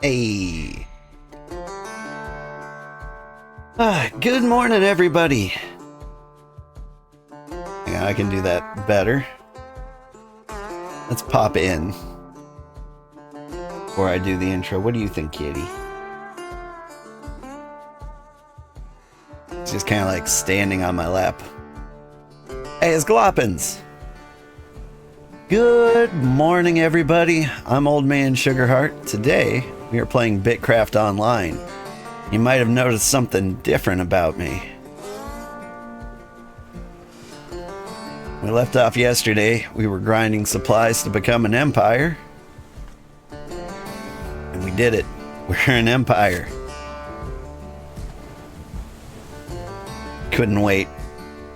Hey. Good morning, everybody. Yeah, I can do that better. Let's pop in before I do the intro. What do you think, kitty? It's just kind of like standing on my lap. Hey, it's Gloppins. Good morning, everybody. I'm Old Man Sugarheart. Today, we are playing BitCraft Online. You might have noticed something different about me. We left off yesterday. We were grinding supplies to become an empire. And we did it. We're an empire. Couldn't wait.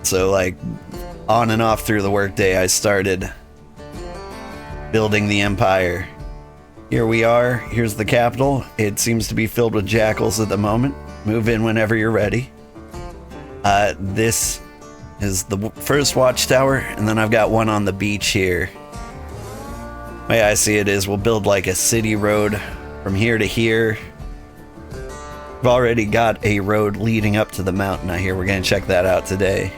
So, like, on and off through the workday, I started building the empire. Here we are. Here's the capital. It seems to be filled with jackals at the moment. Move in whenever you're ready. This is the first watchtower, and then I've got one on the beach here. The way I see it is we'll build like a city road from here to here. We've already got a road leading up to the mountain out here. We're going to check that out today.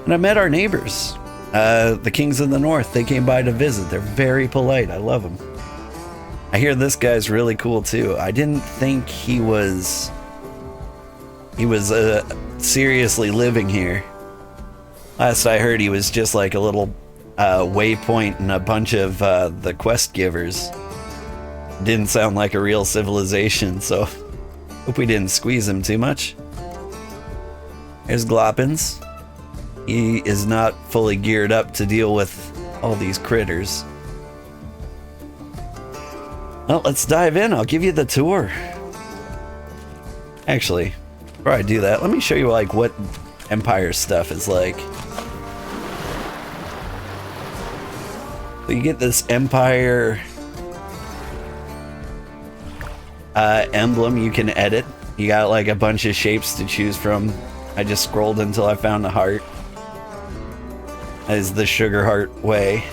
And I met our neighbors. The Kings of the North, they came by to visit. They're very polite. I love them. I hear this guy's really cool too. I didn't think he was seriously living here. Last I heard, he was just like a little waypoint and a bunch of the quest givers. Didn't sound like a real civilization, so hope we didn't squeeze him too much. Here's Gloppins. He is not fully geared up to deal with all these critters. Well, let's dive in. I'll give you the tour. Actually, before I do that, let me show you like what Empire stuff is like. So you get this Empire emblem you can edit. You got like a bunch of shapes to choose from. I just scrolled until I found a heart. That is the Sugarheart way.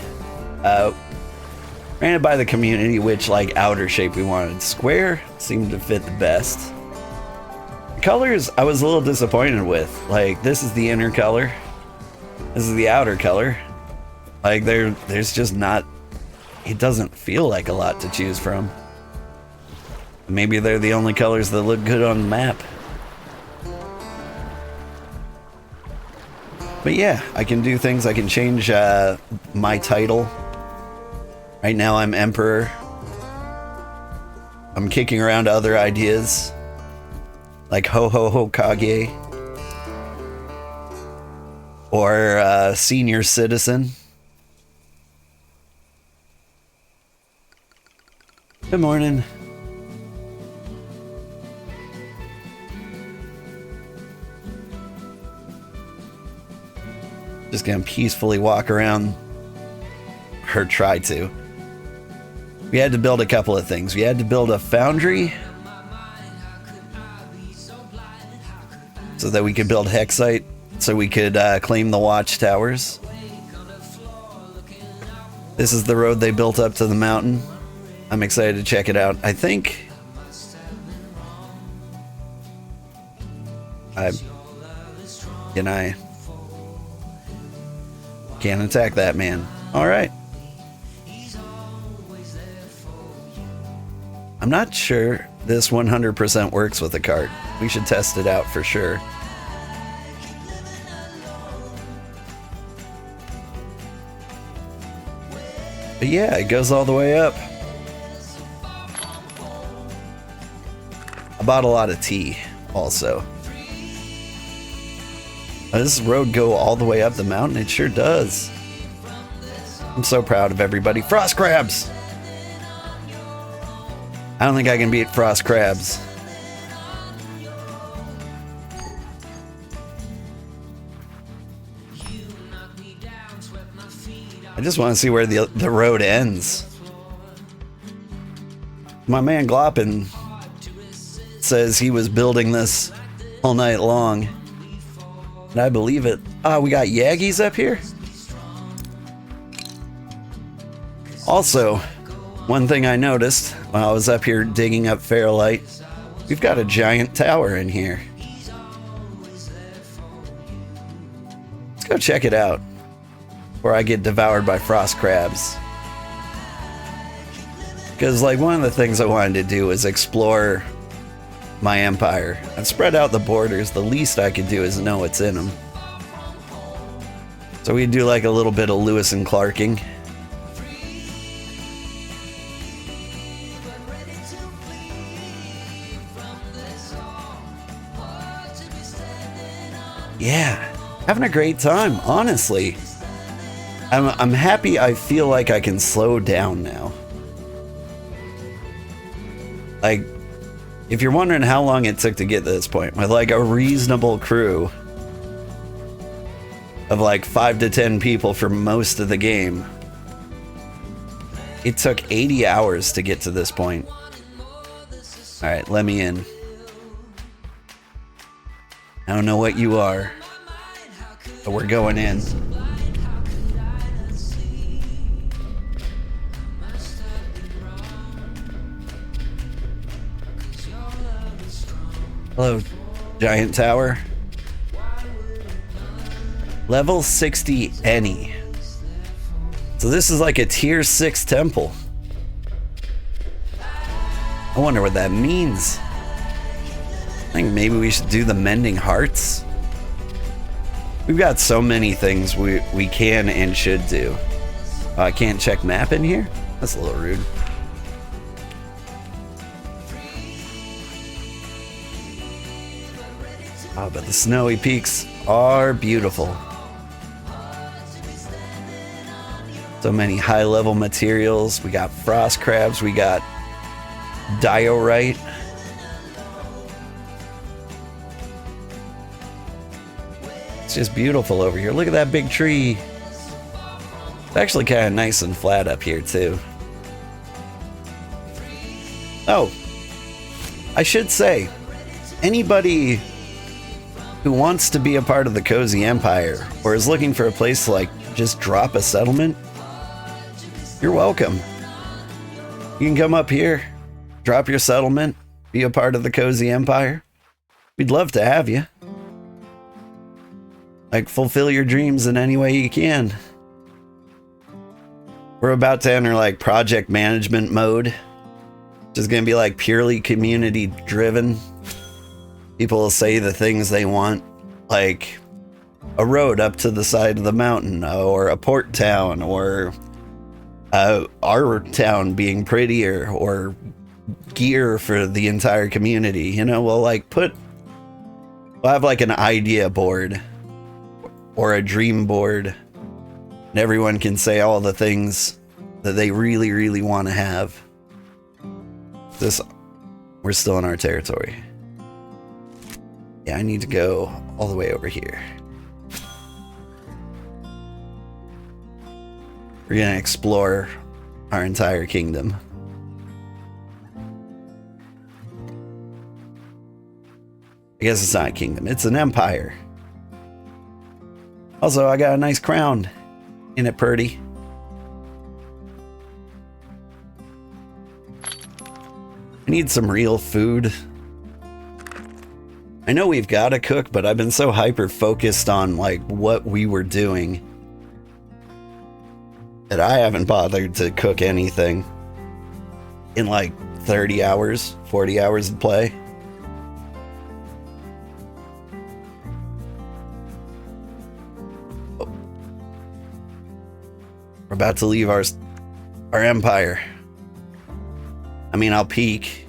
Ran it by the community, which like outer shape we wanted. Square seemed to fit the best. The colors I was a little disappointed with. Like, this is the inner color. This is the outer color. Like, there's just not... It doesn't feel like a lot to choose from. Maybe they're the only colors that look good on the map. But yeah, I can do things. I can change my title. Right now I'm Emperor. I'm kicking around other ideas, like Ho Ho Ho Kage, or Senior Citizen. Good morning. Just gonna peacefully walk around, or try to. We had to build a couple of things. We had to build a foundry so that we could build Hexite, so we could claim the watchtowers. This is the road they built up to the mountain. I'm excited to check it out. I think can't attack that man. All right. I'm not sure this 100% works with a cart. We should test it out for sure. But yeah, it goes all the way up. I bought a lot of tea also. Does this road go all the way up the mountain? It sure does. I'm so proud of everybody. Frost crabs! I don't think I can beat frost crabs. I just want to see where the road ends. My man Gloppin says he was building this all night long. And I believe it. Ah, we got Yaggies up here. Also, one thing I noticed while I was up here digging up ferrolite, we've got a giant tower in here. Let's go check it out before I get devoured by frost crabs. Because, like, one of the things I wanted to do was explore my empire and spread out the borders. The least I could do is know what's in them. So we do like a little bit of Lewis and Clarking. Yeah, having a great time, honestly. I'm happy. I feel like I can slow down now. Like, if you're wondering how long it took to get to this point, with like a reasonable crew of like 5 to 10 people for most of the game, it took 80 hours to get to this point. Alright, let me in. I don't know what you are, but we're going in. Hello, giant tower. Level 60 any. So this is like a tier 6 temple. I wonder what that means. I think maybe we should do the mending hearts. We've got so many things we can and should do. I can't check map in here? That's a little rude. Oh, but the snowy peaks are beautiful. So many high-level materials. We got frost crabs. We got diorite. It's just beautiful over here. Look at that big tree. It's actually kind of nice and flat up here, too. Oh, I should say, anybody who wants to be a part of the Cozy Empire or is looking for a place to like just drop a settlement, you're welcome. You can come up here, drop your settlement, be a part of the Cozy Empire. We'd love to have you. Like, fulfill your dreams in any way you can. We're about to enter like project management mode, which is going to be like purely community driven. People will say the things they want, like a road up to the side of the mountain, or a port town, or our town being prettier, or gear for the entire community. You know, we'll have like an idea board or a dream board, and everyone can say all the things that they really, really want to have. We're still in our territory. Yeah, I need to go all the way over here. We're gonna explore our entire kingdom. I guess it's not a kingdom, it's an empire. Also, I got a nice crown. Ain't it pretty? I need some real food. I know we've got to cook, but I've been so hyper focused on like what we were doing that I haven't bothered to cook anything in like 30 hours, 40 hours of play. Oh. We're about to leave our empire. I mean, I'll peek.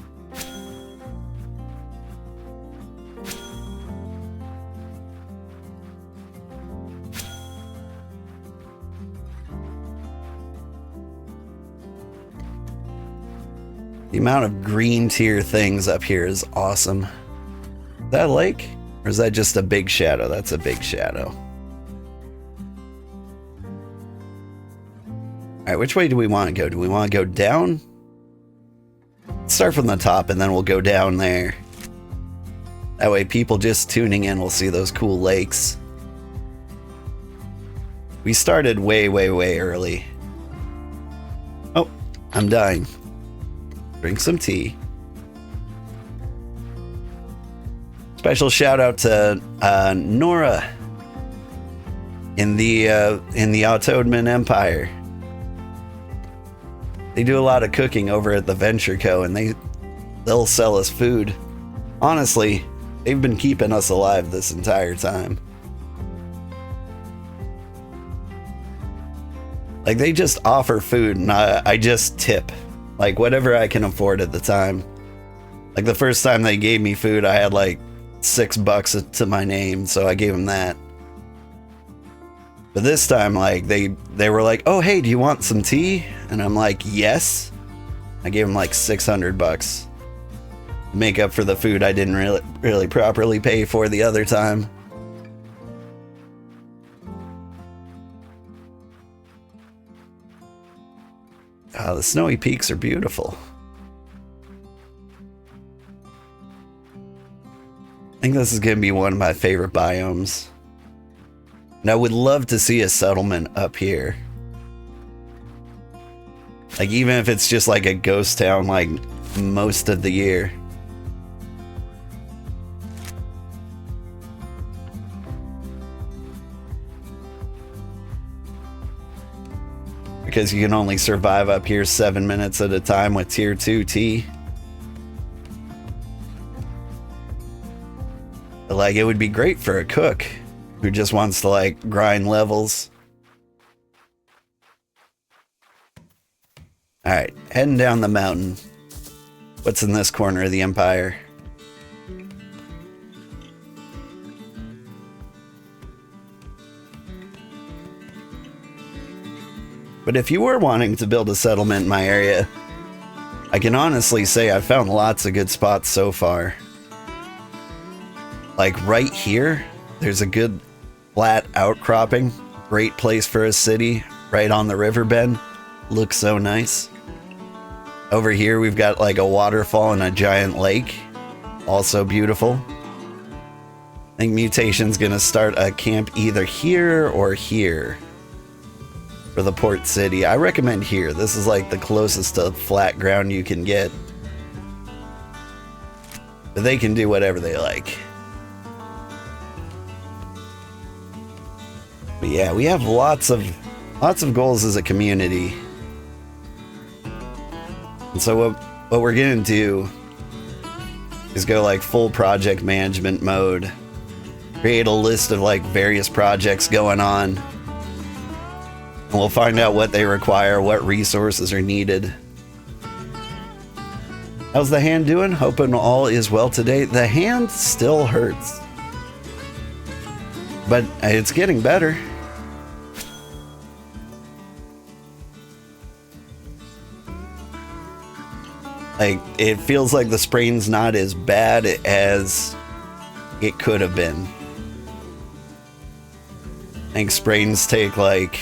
The amount of green tier things up here is awesome. Is that a lake? Or is that just a big shadow? That's a big shadow. Alright, which way do we want to go? Do we want to go down? Let's start from the top and then we'll go down there. That way people just tuning in will see those cool lakes. We started way, way, way early. Oh, I'm dying. Drink some tea. Special shout out to Nora in the Ottoman Empire. They do a lot of cooking over at the Venture Co. and they'll sell us food. Honestly, they've been keeping us alive this entire time. Like, they just offer food and I just tip. Like, whatever I can afford at the time. Like, the first time they gave me food, I had like $6 to my name, so I gave them that. But this time, like, they were like, oh, hey, do you want some tea? And I'm like, yes. I gave them like $600 to make up for the food I didn't really properly pay for the other time. The snowy peaks are beautiful. I think this is going to be one of my favorite biomes. And I would love to see a settlement up here. Like, even if it's just like a ghost town, like, most of the year. Because you can only survive up here 7 minutes at a time with tier 2 tea. But, like, it would be great for a cook who just wants to, like, grind levels. Alright, heading down the mountain. What's in this corner of the Empire? But if you were wanting to build a settlement in my area, I can honestly say I've found lots of good spots so far. Like right here, there's a good flat outcropping. Great place for a city, right on the riverbend. Looks so nice. Over here we've got like a waterfall and a giant lake. Also beautiful. I think Mutation's gonna start a camp either here or here. For the port city. I recommend here. This is like the closest to flat ground you can get. But they can do whatever they like. But yeah, we have lots of goals as a community. And so what we're gonna do is go like full project management mode. Create a list of like various projects going on. And we'll find out what they require, what resources are needed. How's the hand doing? Hoping all is well today. The hand still hurts. But it's getting better. Like, it feels like the sprain's not as bad as it could have been. I think sprains take like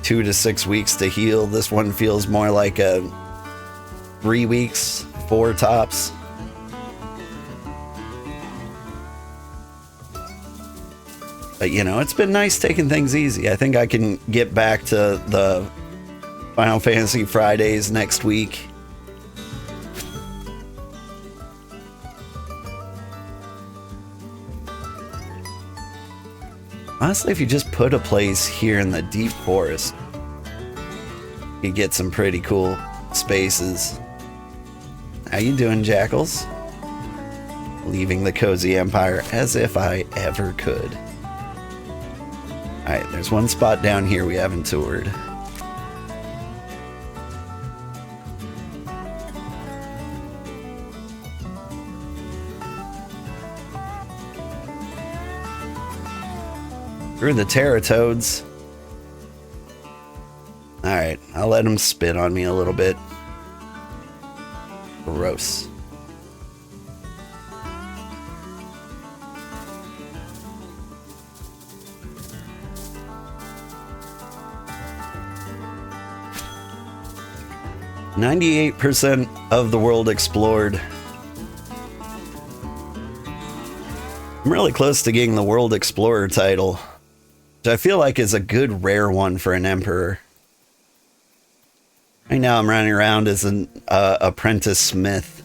2 to 6 weeks to heal. This one feels more like a 3 weeks, 4 tops. But you know, it's been nice taking things easy. I think I can get back to the Final Fantasy Fridays next week. Honestly, if you just put a place here in the deep forest, you get some pretty cool spaces. How you doing, Jackals? Leaving the cozy empire as if I ever could. Alright, there's one spot down here we haven't toured. Through the Terratoads. Alright, I'll let them spit on me a little bit. Gross. %98 of the world explored. I'm really close to getting the World Explorer title, which I feel like is a good rare one for an emperor. Right now I'm running around as an apprentice smith.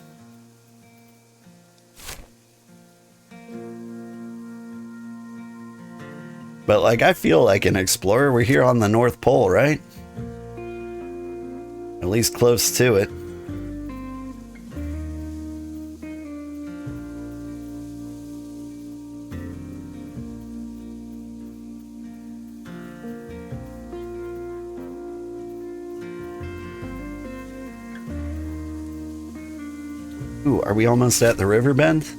But like, I feel like an explorer. We're here on the North Pole, right? At least close to it. Ooh, are we almost at the riverbend?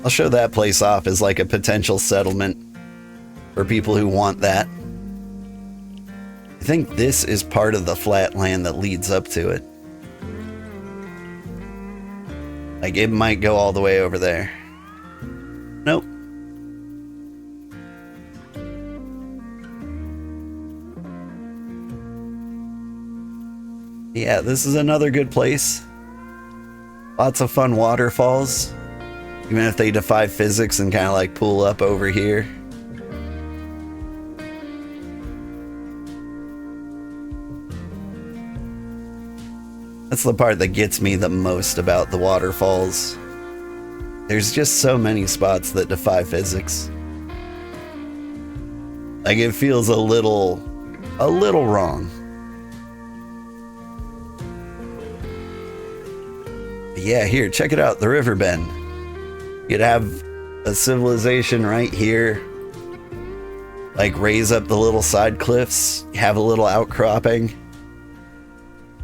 I'll show that place off as like a potential settlement for people who want that. I think this is part of the flat land that leads up to it. Like, it might go all the way over there. Nope. Yeah, this is another good place. Lots of fun waterfalls, even if they defy physics and kind of like pool up over here. That's the part that gets me the most about the waterfalls. There's just so many spots that defy physics. Like, it feels a little wrong. But yeah, here, check it out, the riverbend. You'd have a civilization right here, like raise up the little side cliffs, have a little outcropping.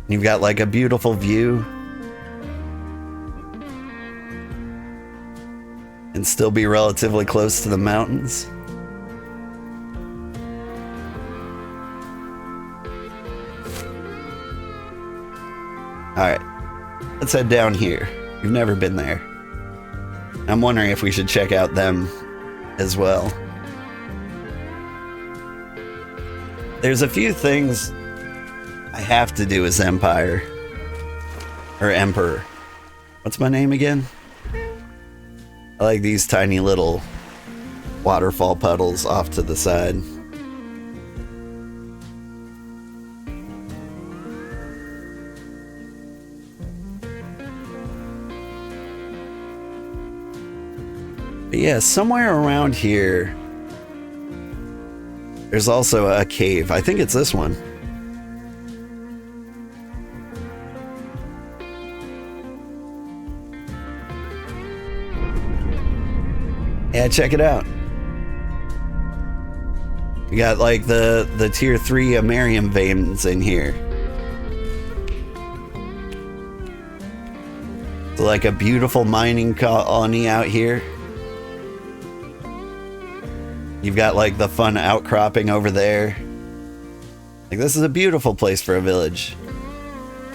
You've got like a beautiful view. And still be relatively close to the mountains. Alright, let's head down here. We've never been there. I'm wondering if we should check out them as well. There's a few things I have to do as Empire. Or Emperor. What's my name again? I like these tiny little waterfall puddles off to the side. But yeah, somewhere around here, there's also a cave. I think it's this one. Yeah, check it out. We got like the tier 3 Amerium veins in here. So like a beautiful mining colony out here. You've got like the fun outcropping over there. Like, this is a beautiful place for a village.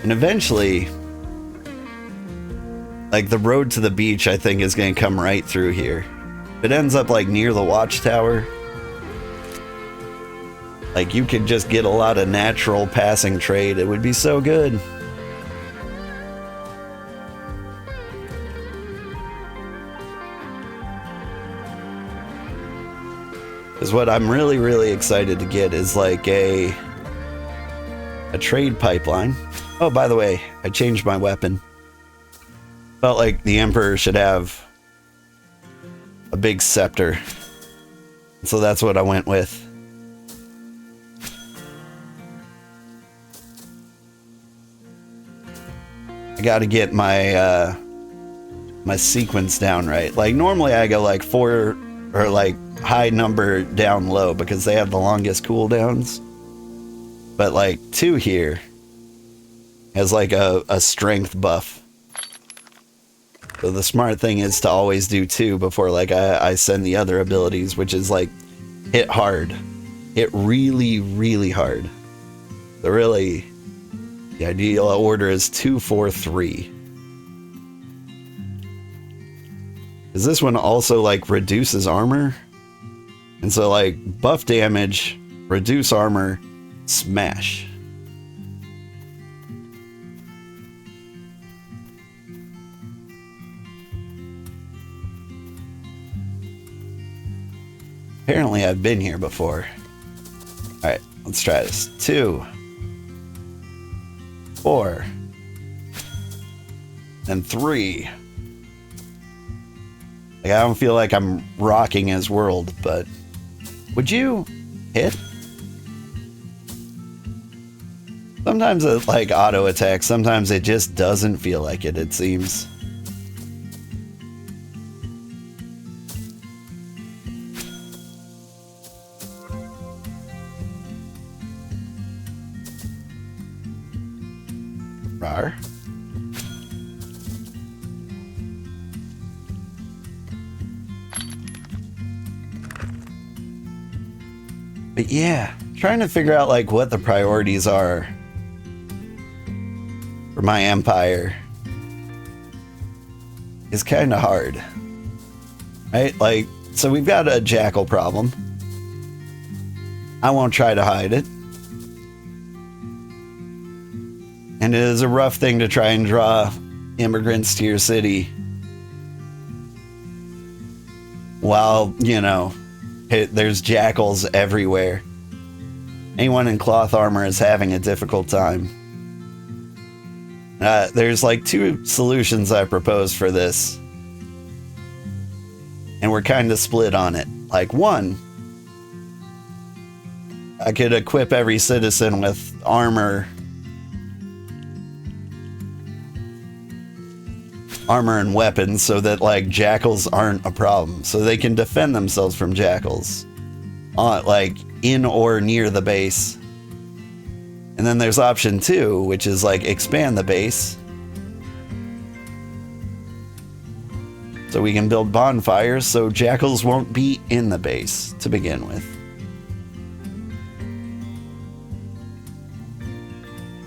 And eventually, like, the road to the beach, I think, is going to come right through here. It ends up like near the watchtower. Like, you could just get a lot of natural passing trade. It would be so good. Because what I'm really, really excited to get is like a trade pipeline. Oh, by the way, I changed my weapon. Felt like the Emperor should have a big scepter. So that's what I went with. I gotta get my my sequence down right. Like, normally I go like 4 or like high number down low because they have the longest cooldowns. But like 2 here has like a strength buff. So the smart thing is to always do 2 before like I send the other abilities, which is like hit hard. Hit really, really hard. So really, the ideal order is 2, 4, 3. Because this one also like reduces armor. And so like buff damage, reduce armor, smash. Apparently I've been here before. Alright, let's try this. 2. 4, and 3. Like, I don't feel like I'm rocking his world, but would you hit? Sometimes it like auto attacks, sometimes it just doesn't feel like it seems. Rar. But yeah, trying to figure out like what the priorities are for my empire is kind of hard, right? Like, so we've got a jackal problem. I won't try to hide it. And it is a rough thing to try and draw immigrants to your city while, you know, there's jackals everywhere. Anyone in cloth armor is having a difficult time. There's like 2 solutions I propose for this. And we're kind of split on it. Like, 1, I could equip every citizen with armor and weapons so that like jackals aren't a problem, so they can defend themselves from jackals like in or near the base. And then there's option 2, which is like expand the base so we can build bonfires so jackals won't be in the base to begin with.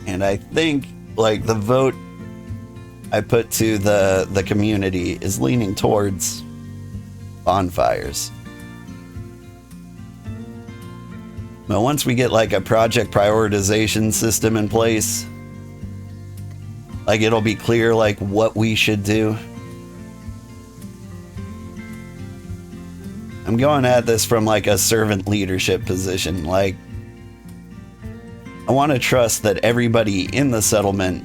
And I think like the vote I put to the community is leaning towards bonfires. But once we get like a project prioritization system in place, like it'll be clear like what we should do. I'm going at this from like a servant leadership position. Like, I want to trust that everybody in the settlement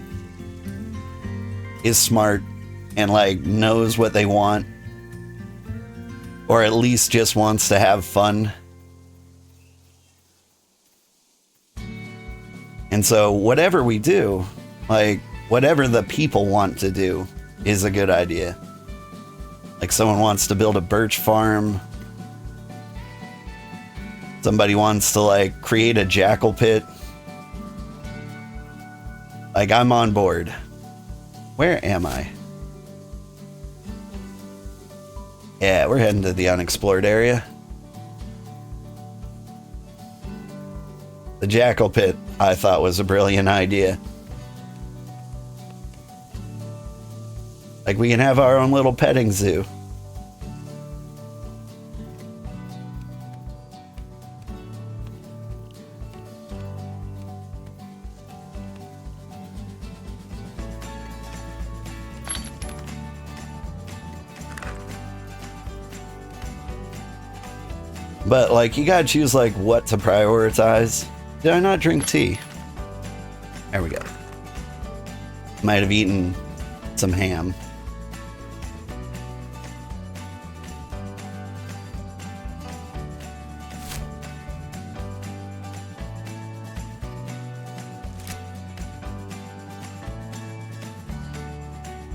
is smart and like knows what they want, or at least just wants to have fun. And so whatever we do, like whatever the people want to do is a good idea. Like someone wants to build a birch farm. Somebody wants to like create a jackal pit. Like, I'm on board. Where am I? Yeah, we're heading to the unexplored area. The jackal pit, I thought, was a brilliant idea. Like, we can have our own little petting zoo. But, like, you gotta choose, like, what to prioritize. Did I not drink tea? There we go. Might have eaten some ham.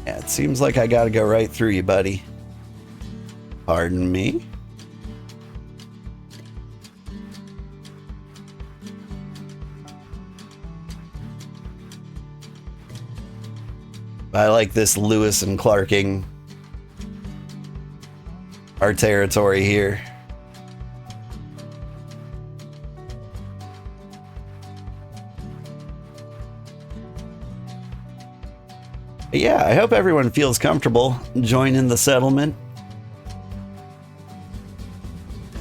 Yeah, it seems like I gotta go right through you, buddy. Pardon me? I like this Lewis and Clarking our territory here. But yeah, I hope everyone feels comfortable joining the settlement.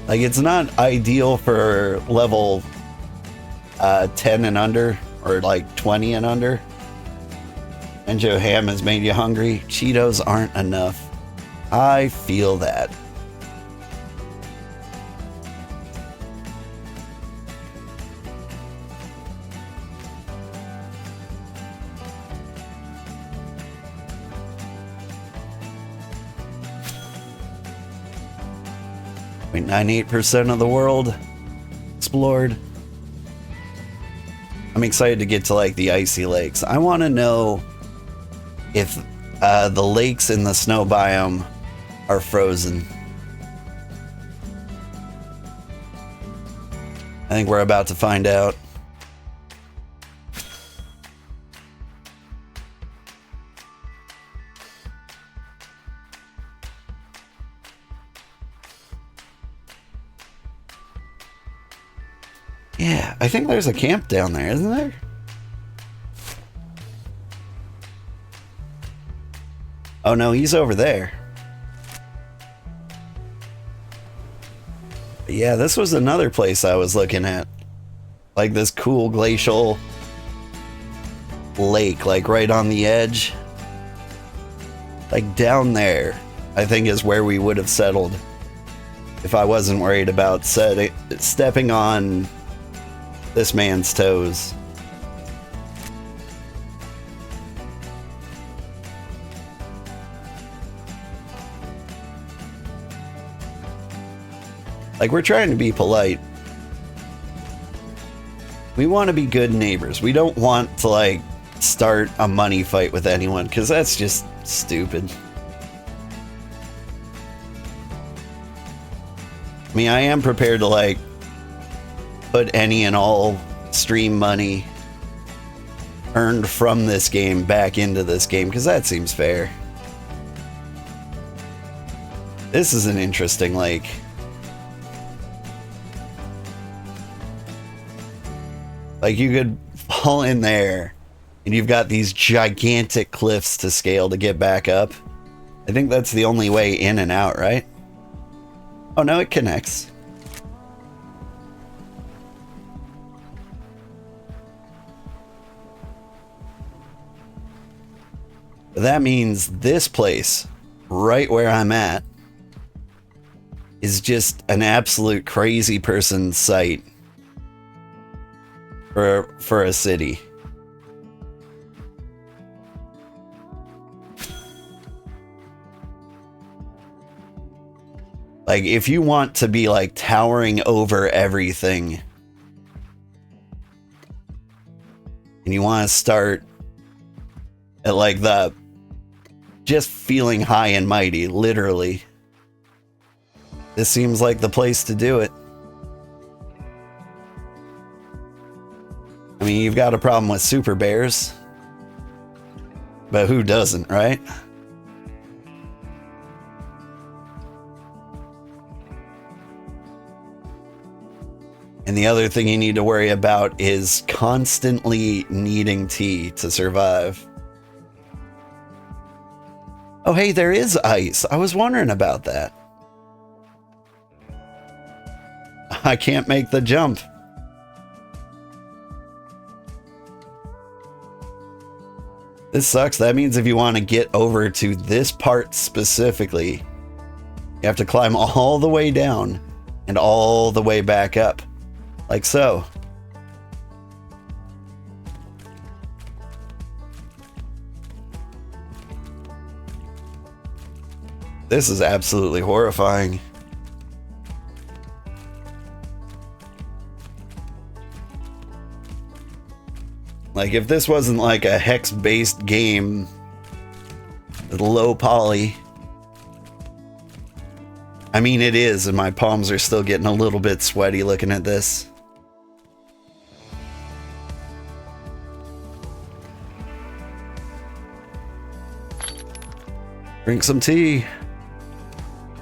Like, it's not ideal for level 10 and under, or like 20 and under. Enjo ham has made you hungry. Cheetos aren't enough. I feel that. 98% of the world explored. I'm excited to get to like the icy lakes. I want to know if the lakes in the snow biome are frozen. I think we're about to find out. Yeah, I think there's a camp down there, isn't there? Oh no, he's over there. But yeah, this was another place I was looking at. Like this cool glacial lake, like right on the edge. Like down there, I think is where we would have settled if I wasn't worried about stepping on this man's toes. Like, we're trying to be polite. We want to be good neighbors. We don't want to, like, start a money fight with anyone, because that's just stupid. I mean, I am prepared to, like, put any and all stream money earned from this game back into this game, because that seems fair. This is an interesting lake. Like, you could fall in there, and you've got these gigantic cliffs to scale to get back up. I think that's the only way in and out, right? Oh, no, it connects. That means this place, right where I'm at, is just an absolute crazy person's site for a city. Like, if you want to be like towering over everything and you want to start at like the just feeling high and mighty, literally, this seems like the place to do it. I mean, you've got a problem with super bears, but who doesn't, right? And the other thing you need to worry about is constantly needing tea to survive. Oh, hey, there is ice. I was wondering about that. I can't make the jump. This sucks. That means if you want to get over to this part specifically, you have to climb all the way down and all the way back up. Like so. This is absolutely horrifying. Like, if this wasn't like a hex-based game with low poly. I mean, it is, and my palms are still getting a little bit sweaty looking at this. Drink some tea.